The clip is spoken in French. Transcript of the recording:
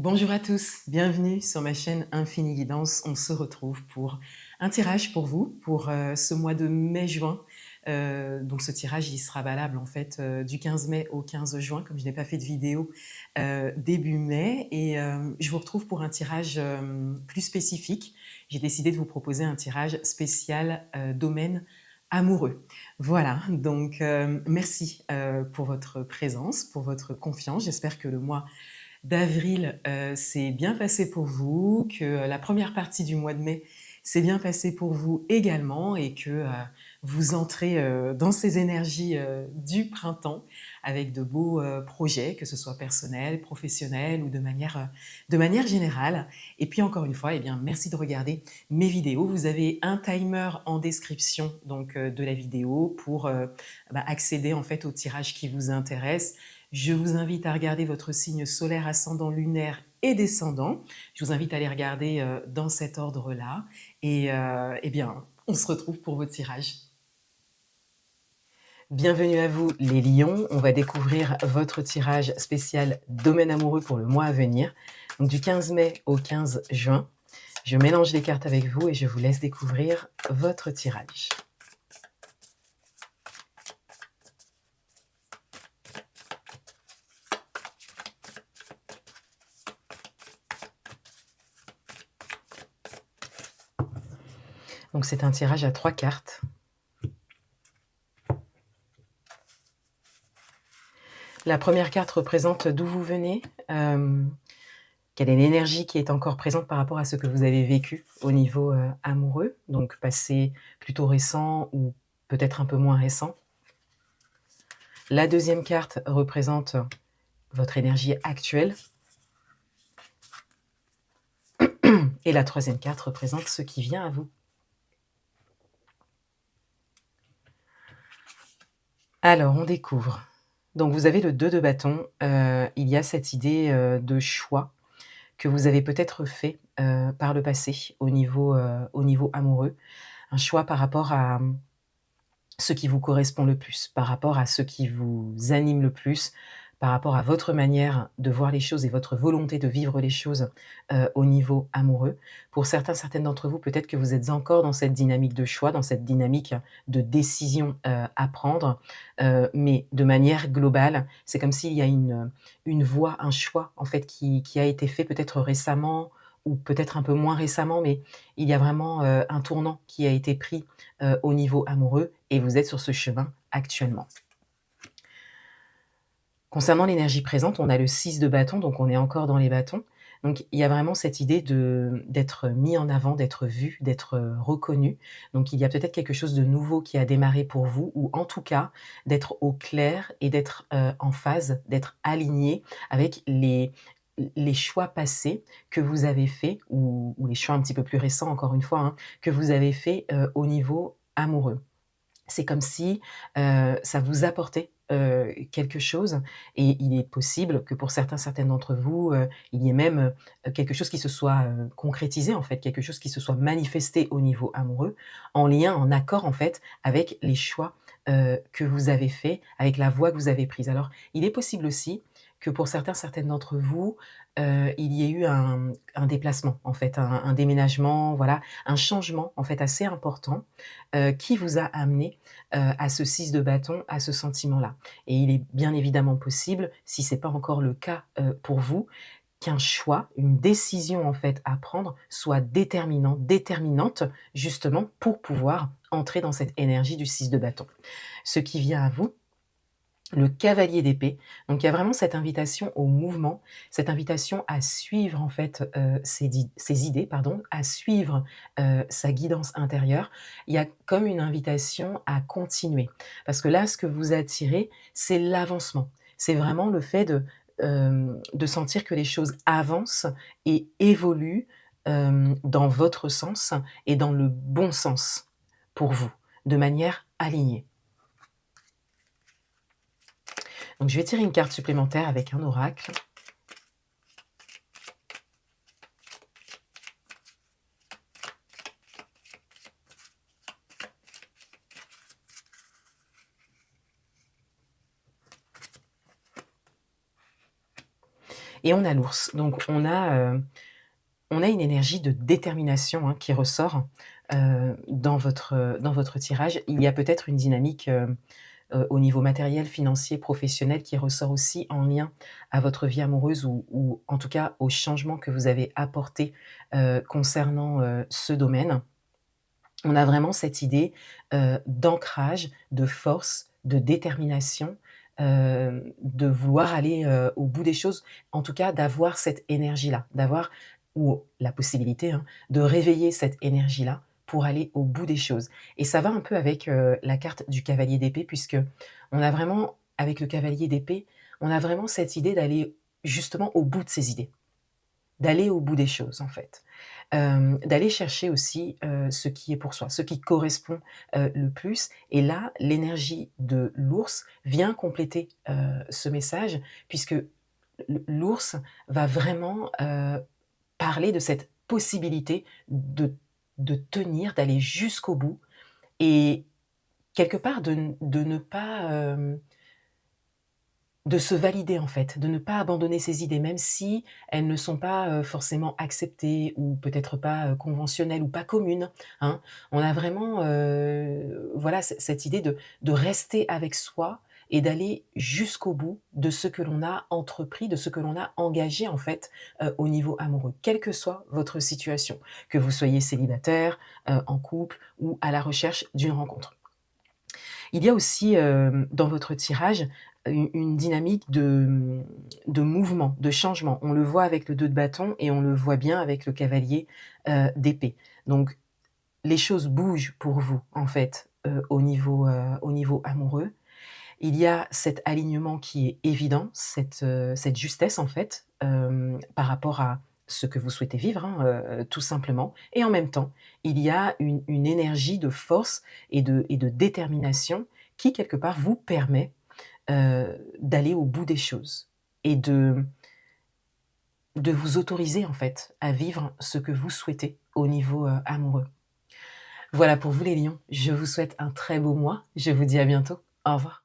Bonjour à tous, bienvenue sur ma chaîne Infini Guidance. On se retrouve pour un tirage pour vous, pour ce mois de mai-juin. Donc ce tirage, il sera valable en fait du 15 mai au 15 juin, comme je n'ai pas fait de vidéo début mai. Et je vous retrouve pour un tirage plus spécifique. J'ai décidé de vous proposer un tirage spécial domaine amoureux. Voilà, donc merci pour votre présence, pour votre confiance. J'espère que le mois d'avril s'est bien passé pour vous, que la première partie du mois de mai s'est bien passée pour vous également et que vous entrez dans ces énergies du printemps avec de beaux projets, que ce soit personnels, professionnels ou de manière générale. Et puis encore une fois, eh bien, merci de regarder mes vidéos. Vous avez un timer en description donc, de la vidéo pour accéder en fait au tirage qui vous intéresse. Je vous invite à regarder votre signe solaire, ascendant, lunaire et descendant. Je vous invite à les regarder dans cet ordre-là. Et eh bien, on se retrouve pour vos tirages. Bienvenue à vous les lions, on va découvrir votre tirage spécial domaine amoureux pour le mois à venir, donc du 15 mai au 15 juin. Je mélange les cartes avec vous et je vous laisse découvrir votre tirage. Donc c'est un tirage à 3 cartes. La première carte représente d'où vous venez, quelle est l'énergie qui est encore présente par rapport à ce que vous avez vécu au niveau amoureux, donc passé plutôt récent ou peut-être un peu moins récent. La deuxième carte représente votre énergie actuelle. Et la troisième carte représente ce qui vient à vous. Alors, on découvre. Donc, vous avez le 2 de bâton. Il y a cette idée de choix que vous avez peut-être fait par le passé au niveau amoureux. Un choix par rapport à ce qui vous correspond le plus, par rapport à ce qui vous anime le plus, par rapport à votre manière de voir les choses et votre volonté de vivre les choses au niveau amoureux. Pour certains, certaines d'entre vous, peut-être que vous êtes encore dans cette dynamique de choix, dans cette dynamique de décision à prendre, mais de manière globale, c'est comme s'il y a une voie, un choix en fait qui a été fait peut-être récemment ou peut-être un peu moins récemment, mais il y a vraiment un tournant qui a été pris au niveau amoureux et vous êtes sur ce chemin actuellement. Concernant l'énergie présente, on a le 6 de bâton, donc on est encore dans les bâtons. Donc il y a vraiment cette idée d'être mis en avant, d'être vu, d'être reconnu. Donc il y a peut-être quelque chose de nouveau qui a démarré pour vous ou en tout cas d'être au clair et d'être en phase, d'être aligné avec les choix passés que vous avez faits ou les choix un petit peu plus récents encore une fois, hein, que vous avez faits au niveau amoureux. C'est comme si ça vous apportait quelque chose et il est possible que pour certains, certaines d'entre vous, il y ait même quelque chose qui se soit concrétisé en fait, quelque chose qui se soit manifesté au niveau amoureux, en lien, en accord en fait avec les choix que vous avez faits, avec la voie que vous avez prise. Alors, il est possible aussi que pour certains, certaines d'entre vous, il y ait eu un déplacement en fait, un déménagement, voilà, un changement en fait assez important qui vous a amené à ce 6 de bâton, à ce sentiment-là. Et il est bien évidemment possible, si ce n'est pas encore le cas pour vous, qu'un choix, une décision en fait à prendre soit déterminante justement pour pouvoir entrer dans cette énergie du 6 de bâton. Ce qui vient à vous, le cavalier d'épée. Donc il y a vraiment cette invitation au mouvement, cette invitation à suivre en fait ses idées, pardon, à suivre sa guidance intérieure. Il y a comme une invitation à continuer. Parce que là, ce que vous attirez, c'est l'avancement. C'est vraiment le fait de sentir que les choses avancent et évoluent dans votre sens et dans le bon sens pour vous, de manière alignée. Donc je vais tirer une carte supplémentaire avec un oracle. et on a l'Ours. Donc on a une énergie de détermination, hein, qui ressort, dans votre tirage. Il y a peut-être une dynamique, au niveau matériel, financier, professionnel qui ressort aussi en lien à votre vie amoureuse ou en tout cas aux changements que vous avez apportés, concernant, ce domaine. On a vraiment cette idée, d'ancrage, de force, de détermination, de vouloir aller, au bout des choses. En tout cas, d'avoir cette énergie-là, d'avoir ou la possibilité, hein, de réveiller cette énergie-là pour aller au bout des choses et ça va un peu avec, la carte du cavalier d'épée puisque on a vraiment avec le cavalier d'épée, on a vraiment cette idée d'aller justement au bout de ses idées. D'aller au bout des choses, en fait. D'aller chercher aussi, ce qui est pour soi, ce qui correspond, le plus et là, l'énergie de l'ours vient compléter, ce message puisque l'ours va vraiment, parler de cette possibilité de tenir, d'aller jusqu'au bout et quelque part de ne pas, de se valider en fait, de ne pas abandonner ses idées, même si elles ne sont pas, forcément acceptées ou peut-être pas, conventionnelles ou pas communes, hein. On a vraiment, voilà, cette idée de rester avec soi et d'aller jusqu'au bout de ce que l'on a entrepris, de ce que l'on a engagé en fait, au niveau amoureux, quelle que soit votre situation, que vous soyez célibataire, en couple ou à la recherche d'une rencontre. Il y a aussi, dans votre tirage, une dynamique de mouvement, de changement. On le voit avec le 2 de bâton et on le voit bien avec le cavalier, d'épée. Donc les choses bougent pour vous, en fait, au niveau amoureux. Il y a cet alignement qui est évident, cette justesse en fait, par rapport à ce que vous souhaitez vivre, hein, tout simplement et en même temps, il y a une énergie de force et de détermination qui quelque part vous permet, d'aller au bout des choses et de vous autoriser en fait à vivre ce que vous souhaitez au niveau, amoureux. Voilà pour vous les lions, je vous souhaite un très beau mois, je vous dis à bientôt. Au revoir.